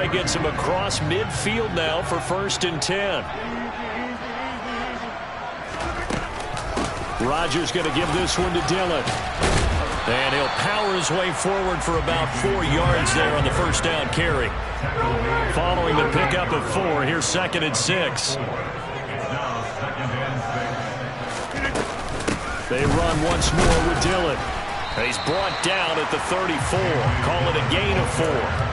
That gets him across midfield now for 1st and 10. Rodgers going to give this one to Dillon. And he'll power his way forward for about 4 yards there on the first down carry. Following the pickup of 4, here's 2nd and 6. They run once more with Dillon. He's brought down at the 34. Call it a gain of 4.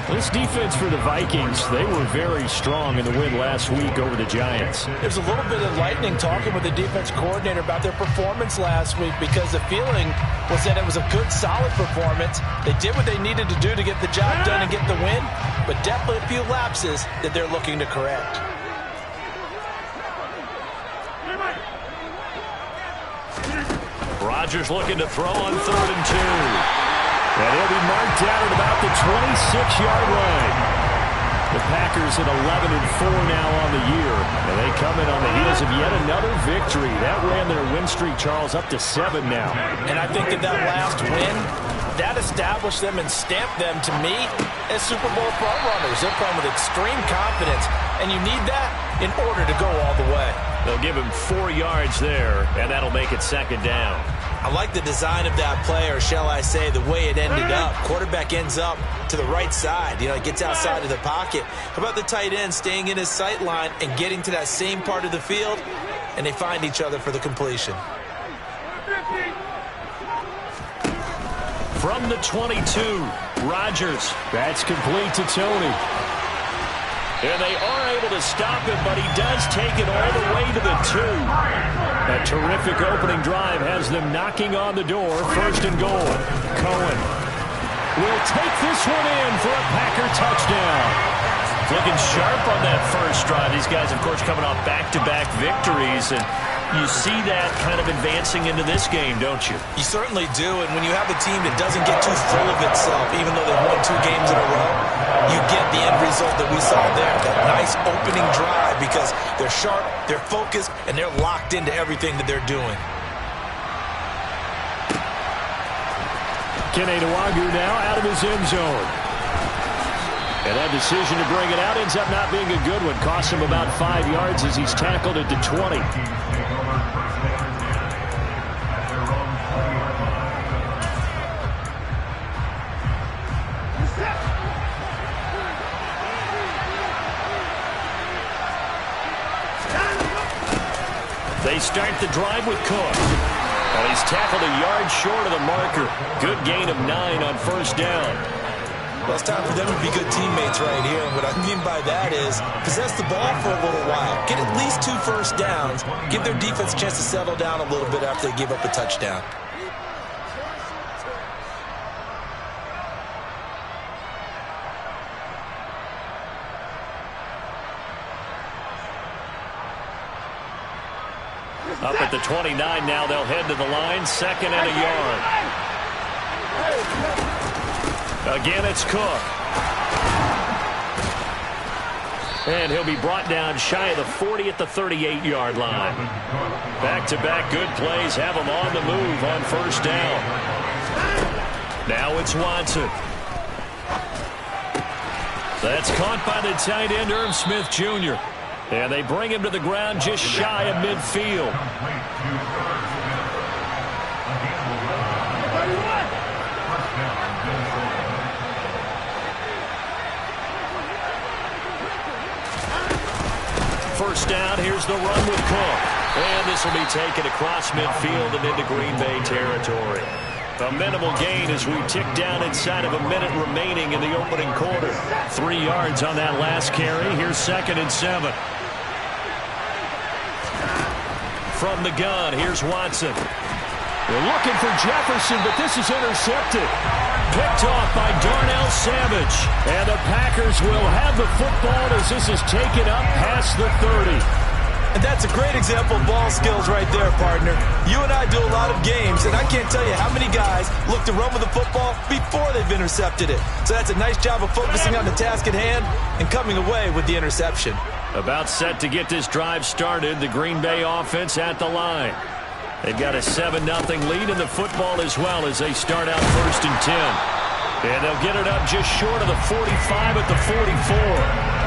This defense for the Vikings, they were very strong in the win last week over the Giants. There's a little bit of lightning talking with the defense coordinator about their performance last week because the feeling was that it was a good, solid performance. They did what they needed to do to get the job done and get the win, but definitely a few lapses that they're looking to correct. Rodgers looking to throw on 3rd and 2. And he'll be marked down at about the 26-yard line. The Packers at 11-4 now on the year. And they come in on the heels of yet another victory. That ran their win streak, Charles, up to 7 now. And I think that last win, that established them and stamped them, to me, as Super Bowl frontrunners. They're playing with extreme confidence. And you need that in order to go all the way. They'll give him 4 yards there, and that'll make it 2nd down. I like the design of that play, or shall I say the way it ended up. Quarterback ends up to the right side. He gets outside of the pocket. How about the tight end staying in his sight line and getting to that same part of the field, and they find each other for the completion. From the 22, Rodgers. That's complete to Tony. And they are able to stop him, but he does take it all the way to the 2. A terrific opening drive has them knocking on the door. 1st and goal. Cohen will take this one in for a Packer touchdown. Looking sharp on that first drive. These guys, of course, coming off back-to-back victories, and you see that kind of advancing into this game, don't you? You certainly do, and when you have a team that doesn't get too full of itself, even though they've won 2 games in a row, you get the end result that we saw there, that nice opening drive, because they're sharp, they're focused, and they're locked into everything that they're doing. Kene Nwangwu now out of his end zone. And that decision to bring it out ends up not being a good one. Costs him about 5 yards as he's tackled at the 20. They start the drive with Cook. And he's tackled a yard short of the marker. Good gain of 9 on 1st down. Well, it's time for them to be good teammates right here. And what I mean by that is possess the ball for a little while. Get at least 2 first downs. Give their defense a chance to settle down a little bit after they give up a touchdown. Up at the 29 now, they'll head to the line. 2nd and a yard. Again, it's Cook. And he'll be brought down shy of the 40 at the 38-yard line. Back-to-back good plays have him on the move on 1st down. Now it's Watson. That's caught by the tight end, Irv Smith Jr. And they bring him to the ground just shy of midfield. First down, here's the run with Cook. And this will be taken across midfield and into Green Bay territory. A minimal gain as we tick down inside of a minute remaining in the opening quarter. 3 yards on that last carry. Here's 2nd and 7. From the gun, here's Watson. They're looking for Jefferson, but this is intercepted. Picked off by Darnell Savage. And the Packers will have the football as this is taken up past the 30. And that's a great example of ball skills right there, partner. You and I do a lot of games, and I can't tell you how many guys look to run with the football before they've intercepted it. So that's a nice job of focusing on the task at hand and coming away with the interception. About set to get this drive started, the Green Bay offense at the line. They've got a 7-0 lead in the football as well as they start out 1st and 10. And they'll get it up just short of the 45 at the 44.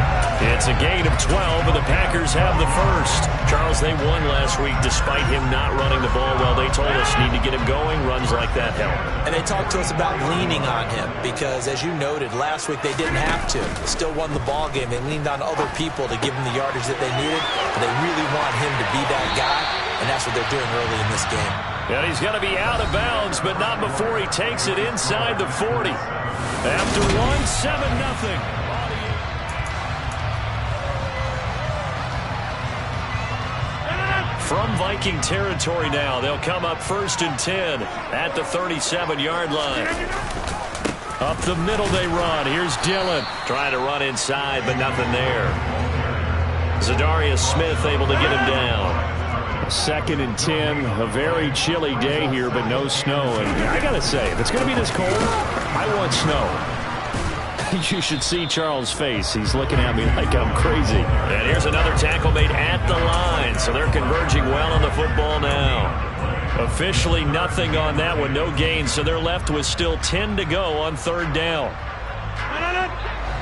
It's a gain of 12, and the Packers have the first. Charles, they won last week despite him not running the ball well. They told us need to get him going. Runs like that help. And they talked to us about leaning on him because, as you noted, last week they didn't have to. They still won the ball game. They leaned on other people to give them the yardage that they needed. But they really want him to be that guy, and that's what they're doing early in this game. And he's going to be out of bounds, but not before he takes it inside the 40. After one, 7-0. From Viking territory now, they'll come up 1st and 10 at the 37-yard line. Up the middle they run. Here's Dillon trying to run inside, but nothing there. Zadarius Smith able to get him down. 2nd and 10, a very chilly day here, but no snow. And I got to say, if it's going to be this cold, I want snow. You should see Charles' face. He's looking at me like I'm crazy. And here's another tackle made at the line. So they're converging well on the football now. Officially nothing on that one. No gain. So they're left with still 10 to go on 3rd down.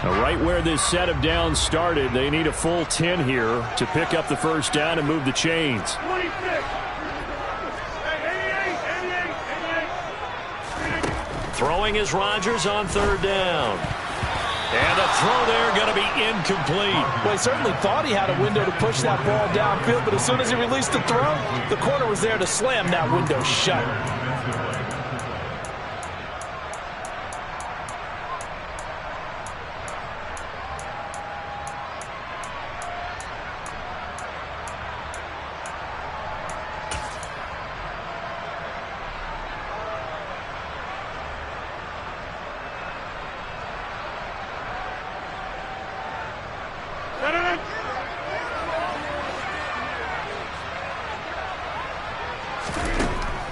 Now, right where this set of downs started, they need a full 10 here to pick up the first down and move the chains. Throwing is Rodgers on 3rd down. And the throw there going to be incomplete. Well, he certainly thought he had a window to push that ball downfield, but as soon as he released the throw, the corner was there to slam that window shut.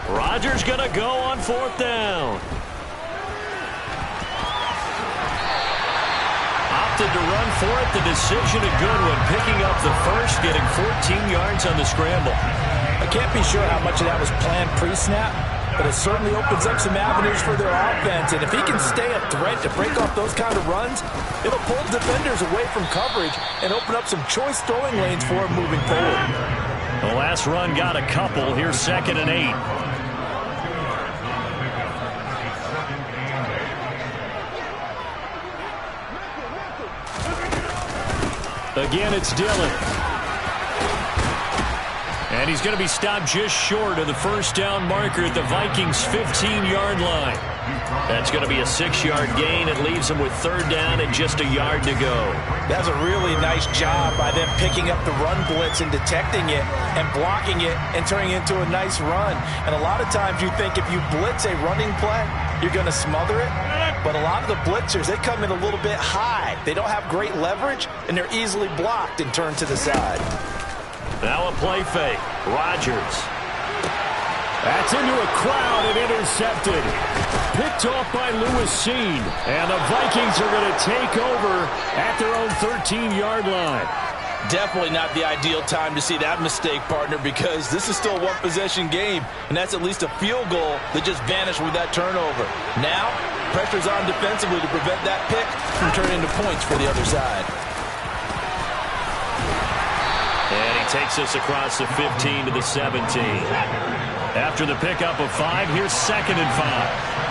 Rodgers going to go on 4th down. Opted to run for it. The decision a good one. Picking up the first, getting 14 yards on the scramble. I can't be sure how much of that was planned pre-snap, but it certainly opens up some avenues for their offense. And if he can stay a threat to break off those kind of runs, it'll pull defenders away from coverage and open up some choice throwing lanes for him moving forward. The last run got a couple. Here's 2nd and 8. Again, it's Dillon. And he's going to be stopped just short of the first down marker at the Vikings' 15-yard line. That's going to be a 6-yard gain. It leaves them with 3rd down and just a yard to go. That's a really nice job by them picking up the run blitz and detecting it and blocking it and turning it into a nice run. And a lot of times you think if you blitz a running play, you're going to smother it. But a lot of the blitzers, they come in a little bit high. They don't have great leverage, and they're easily blocked and turned to the side. Now a play fake. Rodgers. That's into a crowd and intercepted. Picked off by Lewis Cine. And the Vikings are going to take over at their own 13-yard line. Definitely not the ideal time to see that mistake, partner, because this is still a one-possession game, and that's at least a field goal that just vanished with that turnover. Now, pressure's on defensively to prevent that pick from turning into points for the other side. And he takes us across the 15 to the 17. After the pickup of 5, here's 2nd and 5.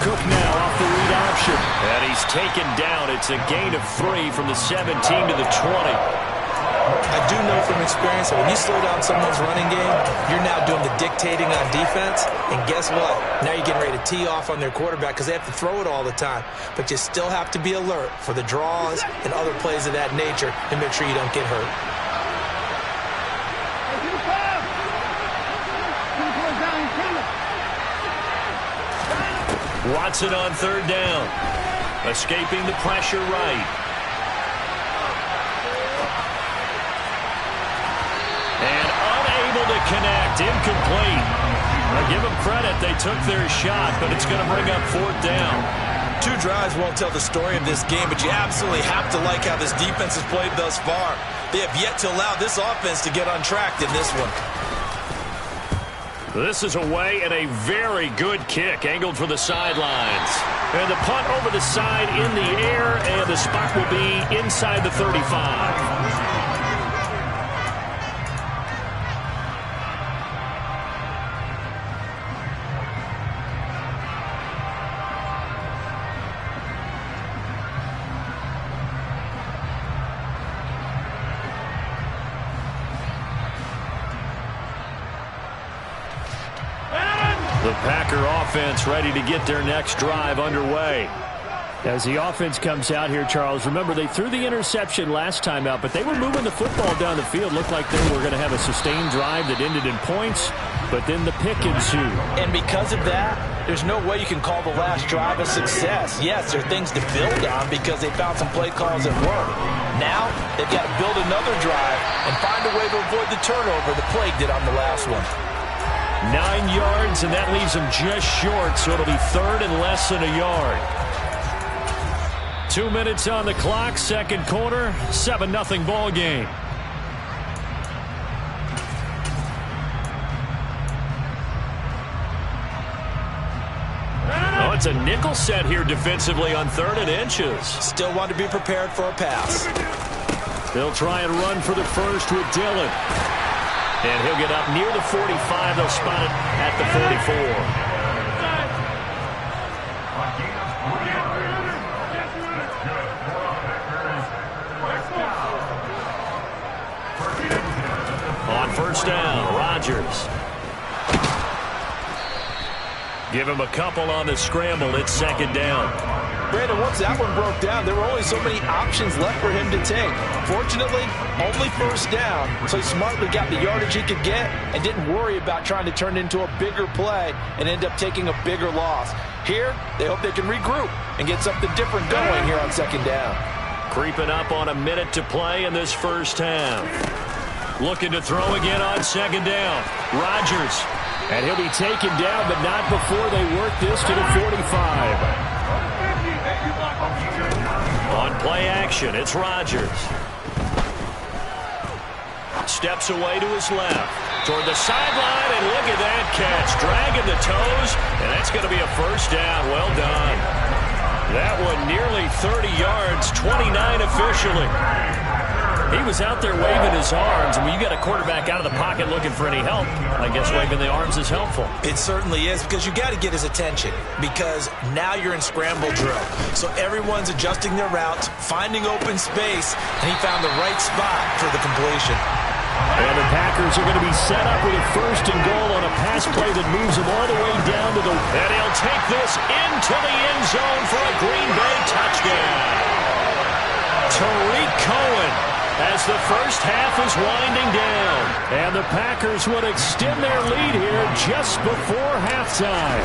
Cook now off the read option. And he's taken down. It's a gain of 3 from the 17 to the 20. I do know from experience that when you slow down someone's running game, you're now doing the dictating on defense. And guess what? Now you're getting ready to tee off on their quarterback because they have to throw it all the time. But you still have to be alert for the draws and other plays of that nature and make sure you don't get hurt. Watson on 3rd down. Escaping the pressure right. And unable to connect. Incomplete. Now give them credit. They took their shot, but it's going to bring up 4th down. 2 drives won't tell the story of this game, but you absolutely have to like how this defense has played thus far. They have yet to allow this offense to get untracked in this one. This is away and a very good kick angled for the sidelines. And the punt over the side in the air, and the spot will be inside the 35. The Packer offense ready to get their next drive underway. As the offense comes out here, Charles, remember they threw the interception last time out, but they were moving the football down the field. Looked like they were going to have a sustained drive that ended in points, but then the pick ensued. And because of that, there's no way you can call the last drive a success. Yes, there are things to build on because they found some play calls that work. Now, they've got to build another drive and find a way to avoid the turnover the play did on the last one. 9 yards, and that leaves them just short, so it'll be third and less than a yard. 2 minutes on the clock, second quarter, 7-0 ball game. Oh, it's a nickel set here defensively on 3rd and inches. Still want to be prepared for a pass. They'll try and run for the first with Dillon. And he'll get up near the 45. They'll spot it at the 44. On first down, Rodgers. Give him a couple on the scramble. It's second down. Brandon, once that one broke down, there were only so many options left for him to take. Fortunately, only first down, so he smartly got the yardage he could get and didn't worry about trying to turn it into a bigger play and end up taking a bigger loss. Here, they hope they can regroup and get something different going here on second down. Creeping up on a minute to play in this first half. Looking to throw again on second down. Rodgers. And he'll be taken down, but not before they work this to the 45. On play action, it's Rodgers. Steps away to his left. Toward the sideline, and look at that catch. Dragging the toes, and that's going to be a first down. Well done. That one nearly 30 yards, 29 officially. He was out there waving his arms, and when you got a quarterback out of the pocket looking for any help, I guess waving the arms is helpful. It certainly is, because you got to get his attention, because now you're in scramble drill. So everyone's adjusting their routes, finding open space, and he found the right spot for the completion. And the Packers are going to be set up with a first and goal on a pass play that moves them all the way down to the... And he'll take this into the end zone for a Green Bay touchdown. Tariq Cohen, as the first half is winding down. And the Packers would extend their lead here just before halftime.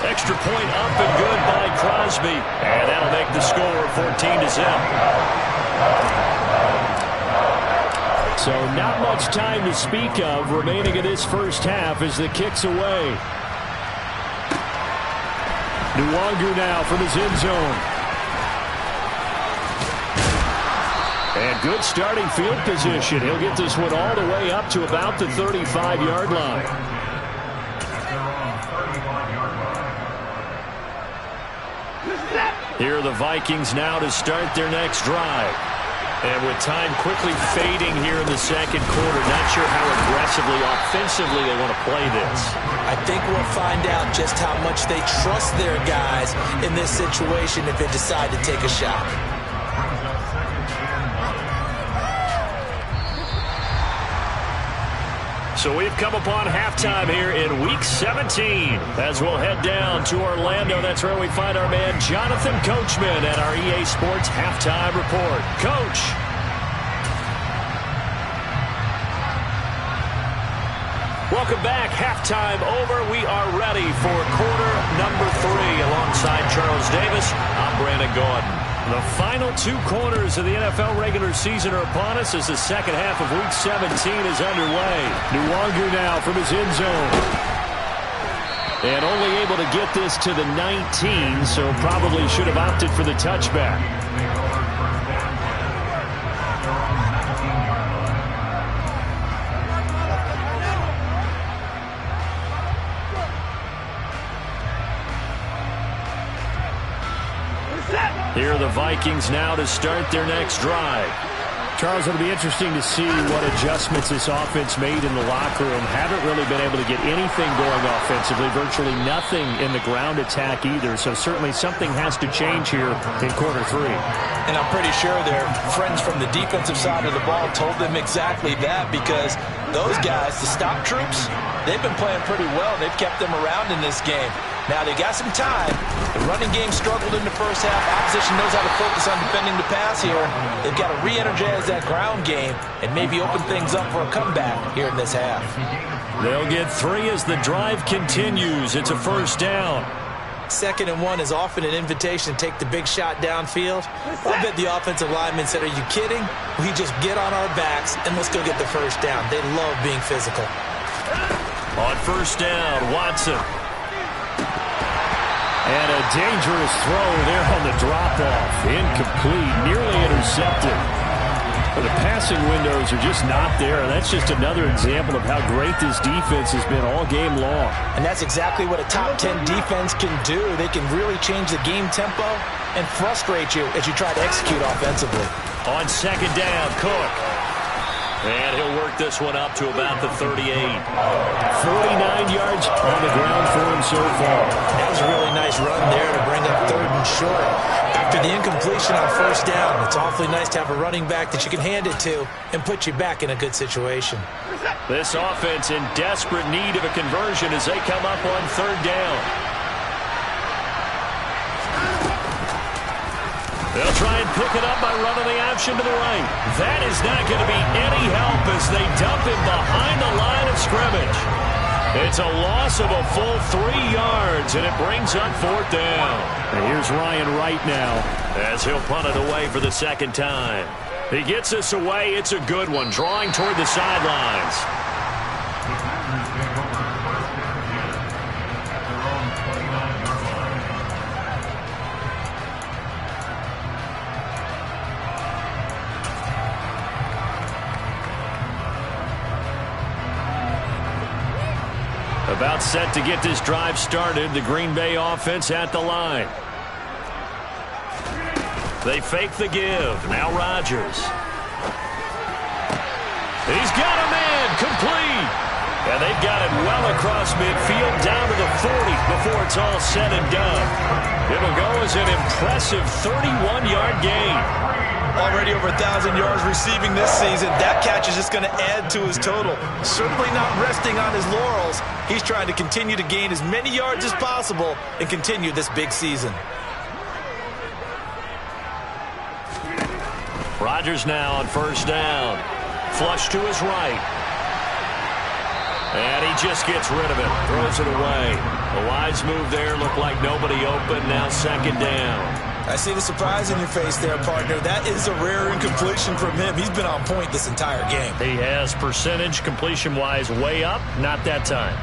Extra point up and good by Crosby. And that'll make the score 14-0. So not much time to speak of remaining in this first half as the kick's away. Nwangu now from his end zone. And good starting field position. He'll get this one all the way up to about the 35-yard line. Here are the Vikings now to start their next drive. And with time quickly fading here in the second quarter, not sure how aggressively, offensively they want to play this. I think we'll find out just how much they trust their guys in this situation if they decide to take a shot. So we've come upon halftime here in Week 17. As we'll head down to Orlando, that's where we find our man Jonathan Coachman at our EA Sports Halftime Report. Coach. Welcome back. Halftime over. We are ready for quarter number 3. Alongside Charles Davis, I'm Brandon Gaudin. The final 2 quarters of the NFL regular season are upon us as the second half of Week 17 is underway. Nwangu now from his end zone. And only able to get this to the 19, so probably should have opted for the touchback. Here are the Vikings now to start their next drive. Charles, it'll be interesting to see what adjustments this offense made in the locker room. Haven't really been able to get anything going offensively, virtually nothing in the ground attack either. So certainly something has to change here in quarter 3. And I'm pretty sure their friends from the defensive side of the ball told them exactly that, because those guys, the stop troops, they've been playing pretty well. They've kept them around in this game. Now, they got some time. The running game struggled in the first half. Opposition knows how to focus on defending the pass here. They've got to re-energize that ground game and maybe open things up for a comeback here in this half. They'll get 3 as the drive continues. It's a first down. 2nd and 1 is often an invitation to take the big shot downfield. I bet the offensive lineman said, "Are you kidding? We just get on our backs and let's go get the first down." They love being physical. On first down, Watson. And a dangerous throw there on the drop-off. Incomplete, nearly intercepted. But the passing windows are just not there. That's just another example of how great this defense has been all game long. And that's exactly what a top 10 defense can do. They can really change the game tempo and frustrate you as you try to execute offensively. On second down, Cook. And he'll work this one up to about the 38. 49 yards on the ground for him so far. That was a really nice run there to bring up 3rd and short. After the incompletion on first down, it's awfully nice to have a running back that you can hand it to and put you back in a good situation. This offense in desperate need of a conversion as they come up on 3rd down. They'll try and pick it up by running the option to the right. That is not going to be any help as they dump him behind the line of scrimmage. It's a loss of a full 3 yards, and it brings up 4th down. And here's Ryan Wright now, as he'll punt it away for the 2nd time. He gets this away. It's a good one, drawing toward the sidelines. About set to get this drive started. The Green Bay offense at the line. They fake the give. Now Rodgers. He's got a man. Complete. And they've got it well across midfield down to the 40 before it's all said and done. It'll go as an impressive 31-yard gain. Already over 1,000 yards receiving this season. That catch is just going to add to his total. Certainly not resting on his laurels. He's trying to continue to gain as many yards as possible and continue this big season. Rodgers now on first down. Flush to his right. And he just gets rid of it. Throws it away. A wise move there. Looked like nobody open. Now 2nd down. I see the surprise in your face there, partner. That is a rare incompletion from him. He's been on point this entire game. He has percentage completion-wise way up. Not that time.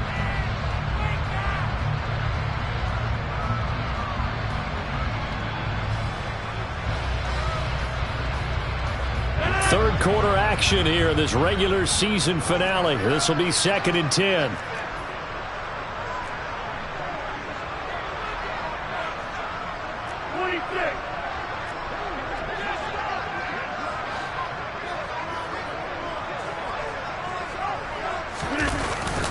Third quarter action here in this regular season finale. This will be 2nd and 10.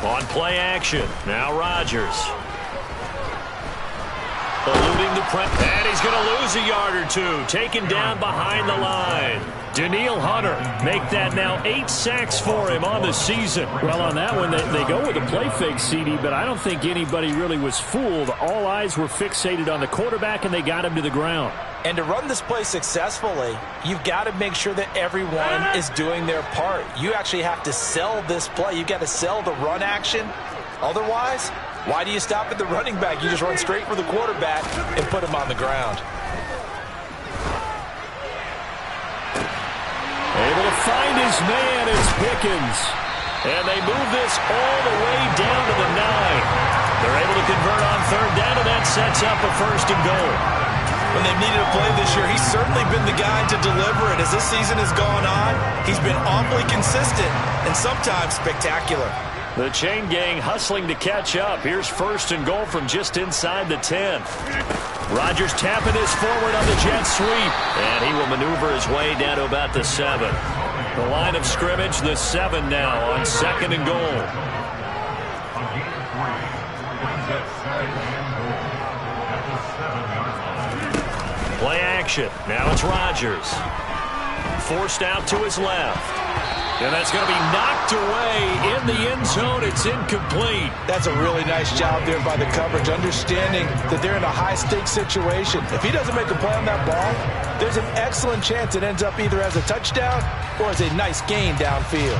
On play action, now Rodgers. Eluding the press, and he's going to lose a yard or 2. Taken down behind the line. Danielle Hunter make that now 8 sacks for him on the season. Well, on that one, they go with a play fake, CD, but I don't think anybody really was fooled. All eyes were fixated on the quarterback, and they got him to the ground. And to run this play successfully, you've got to make sure that everyone is doing their part. You actually have to sell this play. You've got to sell the run action. Otherwise, why do you stop at the running back? You just run straight for the quarterback and put him on the ground. Able to find his man is Pickens. And they move this all the way down to the 9. They're able to convert on 3rd down, and that sets up a 1st and goal. When they've needed a play this year, he's certainly been the guy to deliver it. As this season has gone on, he's been awfully consistent and sometimes spectacular. The chain gang hustling to catch up. Here's first and goal from just inside the 10. Rodgers tapping his forward on the jet sweep. And he will maneuver his way down to about the 7. The line of scrimmage, the 7 now on second and goal. Play action. Now it's Rodgers. Forced out to his left. And that's going to be knocked away in the end zone. It's incomplete. That's a really nice job there by the coverage, understanding that they're in a high-stakes situation. If he doesn't make a play on that ball, there's an excellent chance it ends up either as a touchdown or as a nice gain downfield.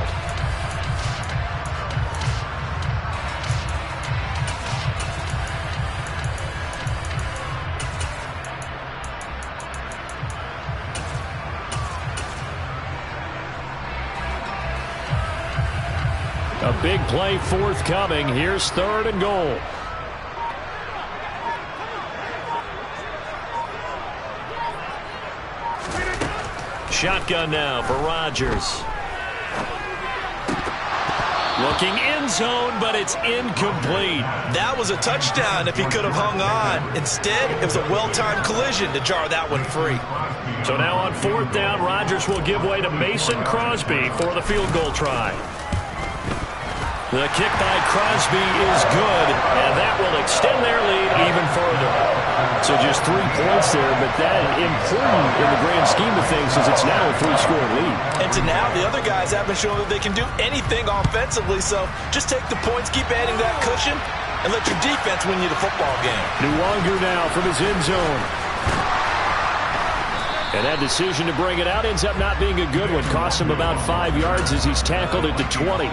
A big play forthcoming. Here's third and goal. Shotgun now for Rodgers. Looking end zone, but it's incomplete. That was a touchdown if he could have hung on. Instead, it was a well-timed collision to jar that one free. So now on fourth down, Rodgers will give way to Mason Crosby for the field goal try. The kick by Crosby is good, and that will extend their lead even further. So just 3 points there, but that important in the grand scheme of things as it's now a 3-score lead. And to now, the other guys haven't shown that they can do anything offensively, so just take the points, keep adding that cushion, and let your defense win you the football game. Nwangwu now from his end zone. And that decision to bring it out ends up not being a good one. Costs him about 5 yards as he's tackled at the 20.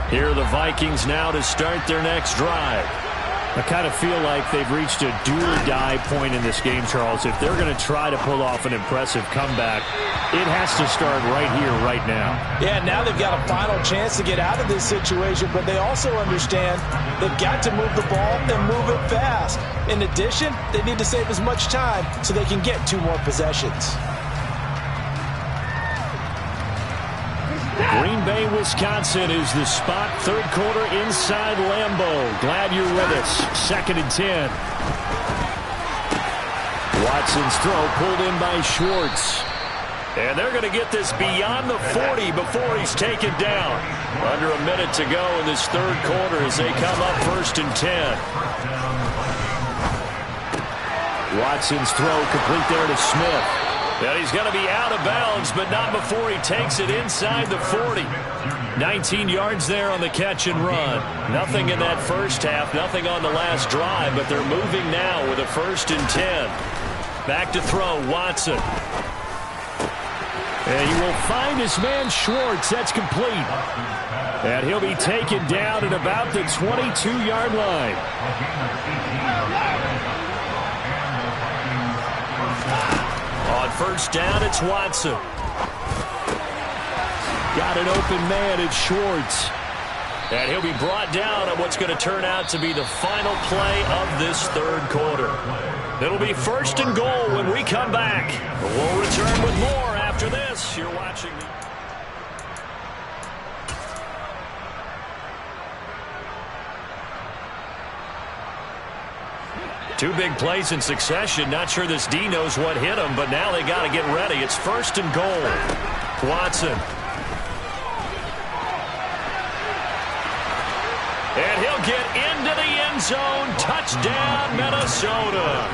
Here are the Vikings now to start their next drive. I kind of feel like they've reached a do-or-die point in this game, Charles. If they're going to try to pull off an impressive comeback, it has to start right here, right now. Yeah, now they've got a final chance to get out of this situation, but they also understand they've got to move the ball and move it fast. In addition, they need to save as much time so they can get 2 more possessions. Green Bay, Wisconsin is the spot. Third quarter inside Lambeau. Glad you're with us. Second and 10. Watson's throw pulled in by Schwartz. And they're going to get this beyond the 40 before he's taken down. Under a minute to go in this third quarter as they come up first and 10. Watson's throw complete there to Smith. And he's going to be out of bounds, but not before he takes it inside the 40. 19 yards there on the catch and run. Nothing in that first half, nothing on the last drive, but they're moving now with a first and 10. Back to throw, Watson. And he will find his man Schwartz. That's complete. And he'll be taken down at about the 22-yard line. On first down, it's Watson. Got an open man, it's Schwartz. And he'll be brought down on what's going to turn out to be the final play of this third quarter. It'll be first and goal when we come back. We'll return with more after this. You're watching the... Two big plays in succession. Not sure this D knows what hit him, but now they got to get ready. It's first and goal. Watson. And he'll get into the end zone. Touchdown, Minnesota.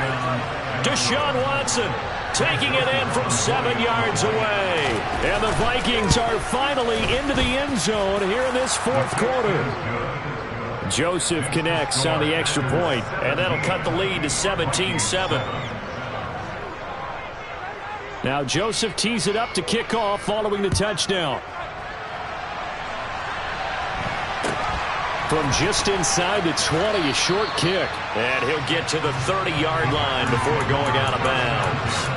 Deshaun Watson taking it in from 7 yards away. And the Vikings are finally into the end zone here in this fourth quarter. Joseph connects on the extra point, and that'll cut the lead to 17-7. Now Joseph tees it up to kick off following the touchdown. From just inside the 20, a short kick. And he'll get to the 30-yard line before going out of bounds.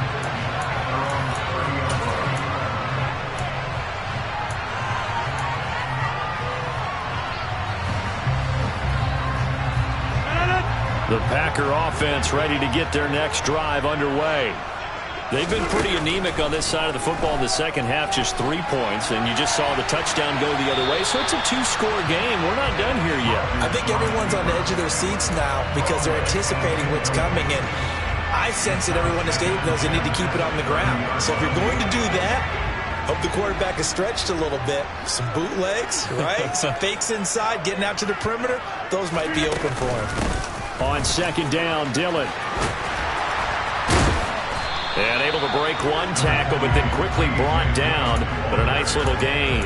The Packer offense ready to get their next drive underway. They've been pretty anemic on this side of the football in the second half, just 3 points, and you just saw the touchdown go the other way. So it's a 2-score game. We're not done here yet. I think everyone's on the edge of their seats now because they're anticipating what's coming, and I sense that everyone in the stadium knows they need to keep it on the ground. So if you're going to do that, hope the quarterback is stretched a little bit. Some bootlegs, right? Some fakes inside, getting out to the perimeter. Those might be open for him. On second down, Dillon. And able to break one tackle, but then quickly brought down. But a nice little gain.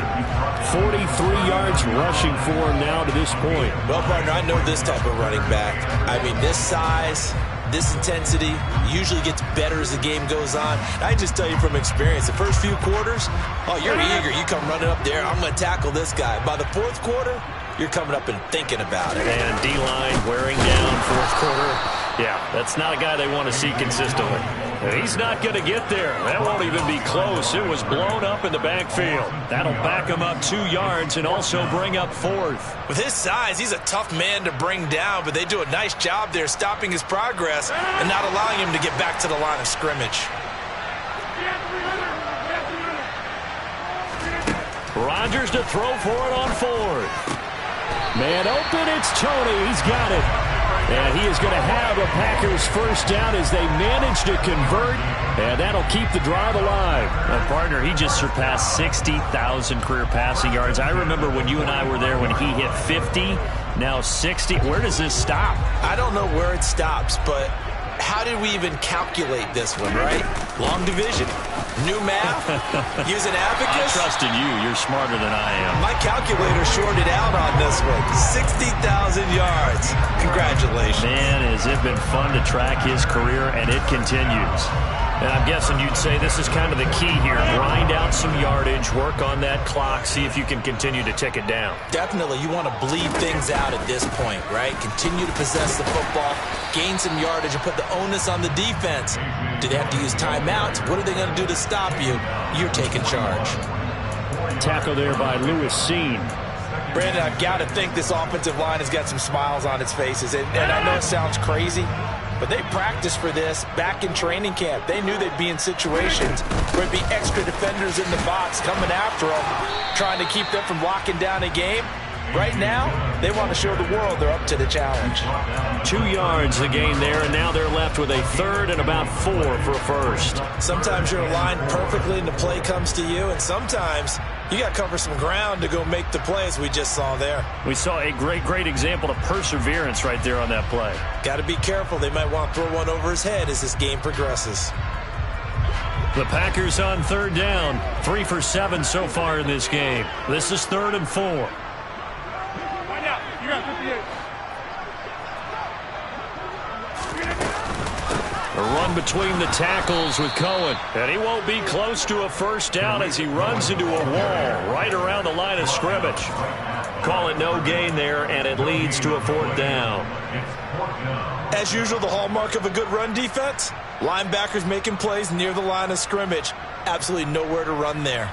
43 yards rushing for him now to this point. Well, partner, I know this type of running back. I mean, this size, this intensity usually gets better as the game goes on. I just tell you from experience, the first few quarters, oh, you're eager. You come running up there. I'm going to tackle this guy. By the fourth quarter, you're coming up and thinking about it. And D-line wearing down fourth quarter. Yeah, that's not a guy they want to see consistently. He's not going to get there. That won't even be close. It was blown up in the backfield. That'll back him up 2 yards and also bring up fourth. With his size, he's a tough man to bring down, but they do a nice job there stopping his progress and not allowing him to get back to the line of scrimmage. Rodgers to throw for it on fourth. Man open, it's Tony. He's got it. And he is going to have a Packers first down as they manage to convert. And that'll keep the drive alive. Well, partner, he just surpassed 60,000 career passing yards. I remember when you and I were there when he hit 50, now 60. Where does this stop? I don't know where it stops, but how did we even calculate this one, right? Long division? New math? Use an abacus? I trust in you. You're smarter than I am. My calculator shorted out on this one. 60,000 yards. Congratulations. Man, has it been fun to track his career, and it continues. And I'm guessing you'd say this is kind of the key here. Grind out some yardage, work on that clock, see if you can continue to tick it down. Definitely. You want to bleed things out at this point, right? Continue to possess the football, gain some yardage, and put the onus on the defense. Do they have to use timeouts? What are they going to do to stop you? You're taking charge. Tackle there by Lewis Cine. Brandon, I've got to think this offensive line has got some smiles on its faces. And I know it sounds crazy, but they practiced for this back in training camp. They knew they'd be in situations where there'd be extra defenders in the box coming after them, trying to keep them from locking down a game. Right now, they want to show the world they're up to the challenge. 2 yards the gain there, and now they're left with a third and about 4 for a first. Sometimes you're aligned perfectly and the play comes to you, and sometimes you got to cover some ground to go make the plays we just saw there. We saw a great example of perseverance right there on that play. Got to be careful. They might want to throw one over his head as this game progresses. The Packers on third down. 3 for 7 so far in this game. This is 3rd and 4. A run between the tackles with Cohen. And he won't be close to a first down as he runs into a wall right around the line of scrimmage. Call it no gain there, and it leads to a 4th down. As usual, the hallmark of a good run defense, linebackers making plays near the line of scrimmage. Absolutely nowhere to run there.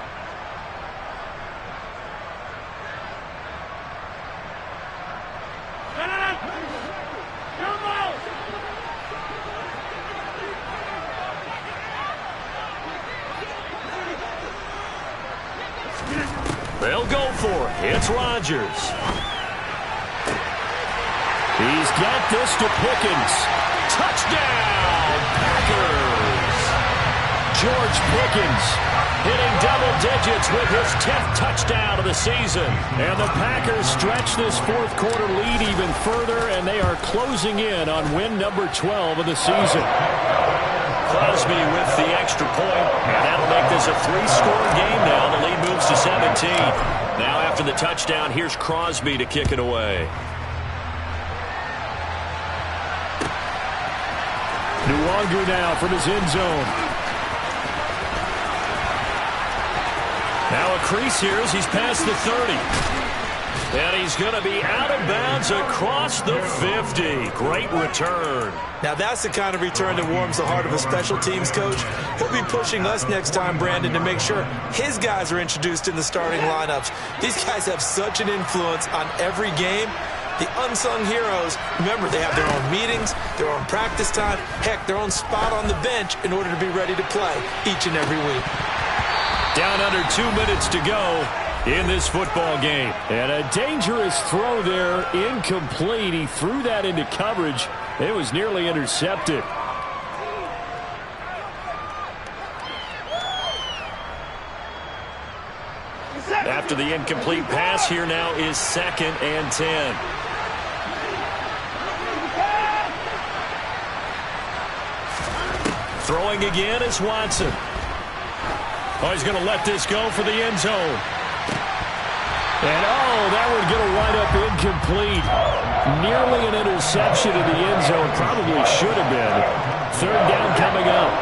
They'll go for it. It's Rodgers. He's got this to Pickens. Touchdown, Packers! George Pickens hitting double digits with his 10th touchdown of the season. And the Packers stretch this fourth quarter lead even further, and they are closing in on win number 12 of the season. Crosby with the extra point, and that'll make this a 3-score game now. The lead moves to 17. Now after the touchdown, here's Crosby to kick it away. Nwangu now from his end zone. Now a crease here as he's past the 30. And he's going to be out of bounds across the 50. Great return. Now that's the kind of return that warms the heart of a special teams coach. He'll be pushing us next time, Brandon, to make sure his guys are introduced in the starting lineups. These guys have such an influence on every game. The unsung heroes, remember, they have their own meetings, their own practice time, heck, their own spot on the bench in order to be ready to play each and every week. Down under 2 minutes to go in this football game. And a dangerous throw there, incomplete. He threw that into coverage. It was nearly intercepted. After the incomplete pass, here now is 2nd and 10. Throwing again is Watson. Oh, he's going to let this go for the end zone. And, that would get a wind up incomplete. Nearly an interception in the end zone. Probably should have been. 3rd down coming up.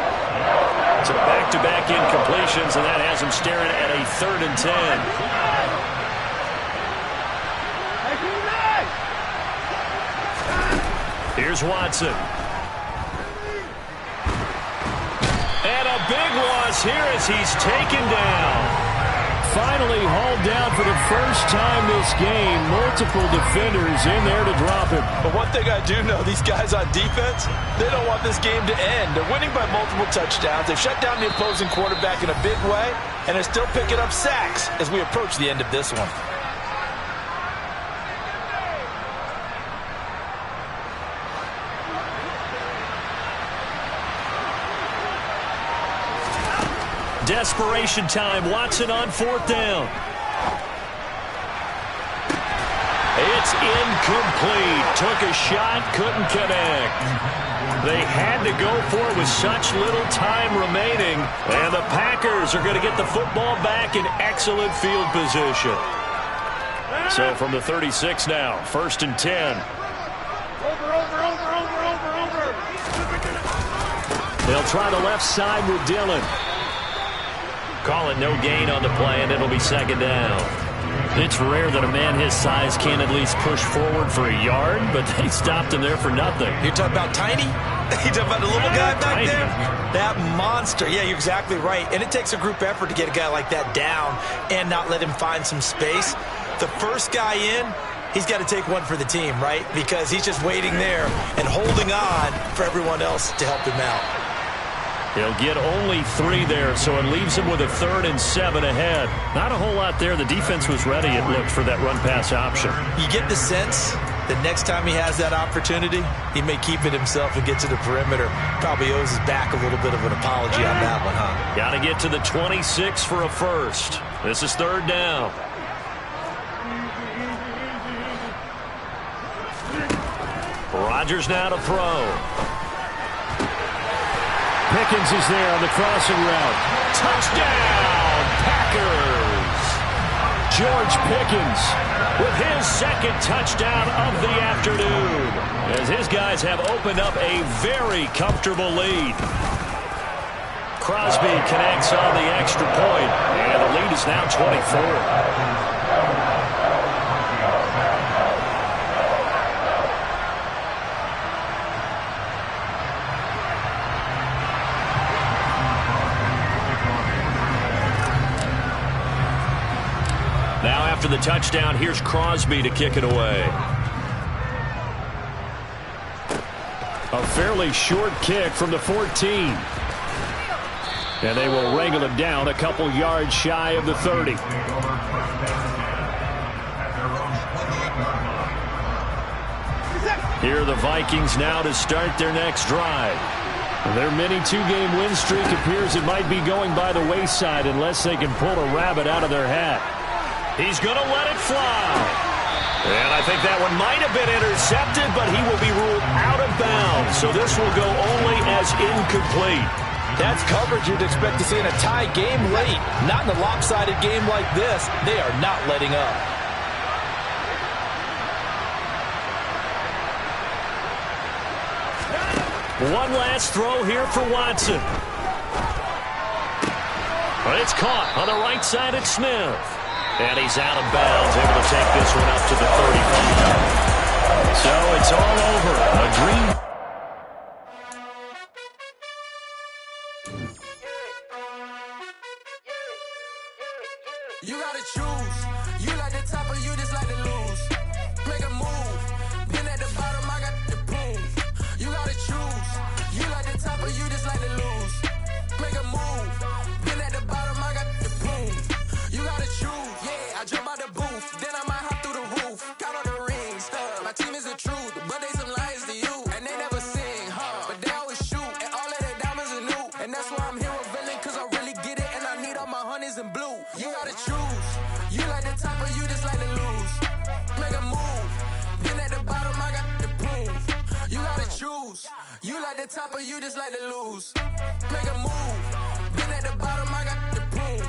So back-to-back incompletions, and that has him staring at a 3rd and 10. Here's Watson. And a big loss here as he's taken down. Finally hauled down for the first time this game. Multiple defenders in there to drop him. But one thing I do know, these guys on defense, they don't want this game to end. They're winning by multiple touchdowns. They've shut down the opposing quarterback in a big way, and they're still picking up sacks as we approach the end of this one. Desperation time. Watson on 4th down. It's incomplete. Took a shot, couldn't connect. They had to go for it with such little time remaining. And the Packers are going to get the football back in excellent field position. So from the 36 now, 1st and 10. They'll try the left side with Dillon. Call it no gain on the play, and it'll be 2nd down. It's rare that a man his size can't at least push forward for a yard, but they stopped him there for nothing. You're talking about Tiny? You're talking about the little guy back Tiny. there? That monster. Yeah, you're exactly right. And it takes a group effort to get a guy like that down and not let him find some space. The first guy in, he's got to take one for the team, right? Because he's just waiting there and holding on for everyone else to help him out. He'll get only 3 there, so it leaves him with a 3rd and 7 ahead. Not a whole lot there. The defense was ready, it looked, for that run-pass option. You get the sense that next time he has that opportunity, he may keep it himself and get to the perimeter. Probably owes his back a little bit of an apology on that one, huh? Got to get to the 26 for a first. This is 3rd down. Rodgers now to throw. Pickens is there on the crossing route. Touchdown, Packers! George Pickens with his 2nd touchdown of the afternoon, as his guys have opened up a very comfortable lead. Crosby connects on the extra point, and the lead is now 24. Now after the touchdown, here's Crosby to kick it away. A fairly short kick from the 14. And they will wrangle it down a couple yards shy of the 30. Here are the Vikings now to start their next drive. Their mini 2-game win streak appears it might be going by the wayside unless they can pull a rabbit out of their hat. He's going to let it fly. And I think that one might have been intercepted, but he will be ruled out of bounds. So this will go only as incomplete. That's coverage you'd expect to see in a tie game late. Not in a lopsided game like this. They are not letting up. One last throw here for Watson. But it's caught on the right side at Smith. And he's out of bounds, able to take this one up to the 35. So it's all over. A dream. You gotta choose. You like the top or you just like to lose. Make a move. like to lose. Make a move. Been at the bottom, I got the boom. You gotta choose. Yeah, I jump out the booth. Then I might hop through the roof. Count on the rings. My team is the truth, but they some liars to you. And they never sing, but they always shoot. And all of their diamonds are new. And that's why I'm here with Villain, cause I really get it. And I need all my honeys in blue. You gotta choose. You like the top or you just like to lose. Make a move. Been at the bottom, I got the boom. You gotta choose. You like the top or you just like to lose. Make a move. Been at the bottom, I got the boom.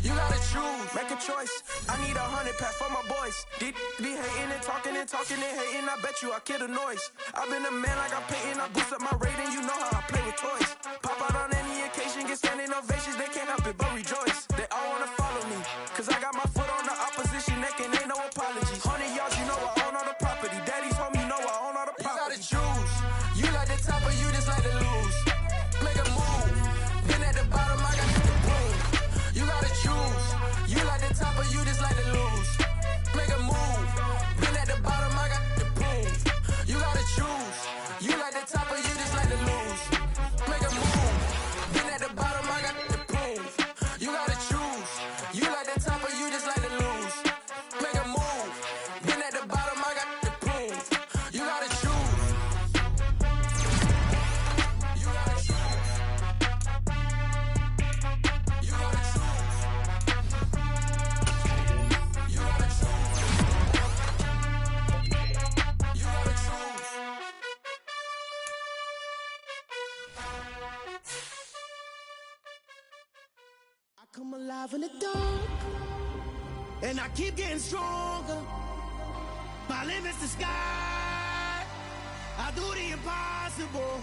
You gotta choose. Make a choice. I need 100 pack for my boys. Be hating and talking and hating. I bet you I kill the noise. I've been a man like I'm Peyton. I boost up my rating. You know how I play with toys. Pop out on any occasion, get standing ovations. They can't help it but rejoice. They all wanna follow me, cause I got my foot on the opposition neck and ain't no apologies. 100 yards, you know I own all the property. Daddy's home, you know I own all the property. You gotta choose. You like the top or you just like to lose. Make a move. Been at the bottom, I got the boom. You gotta choose. You like the top or you just like to lose. Make a move. Been at the bottom, I got the boom. You gotta choose. You like the top or you just like to lose. Make a move. Been at the bottom, I got the boom. You gotta choose. You like the top or you just like to lose. Make a move. Been at the bottom, I got the boom. You gotta choose. You gotta choose. You gotta choose. You gotta choose. You gotta choose. I come alive in the dark, and I keep getting stronger. My limit's the sky. I do the impossible.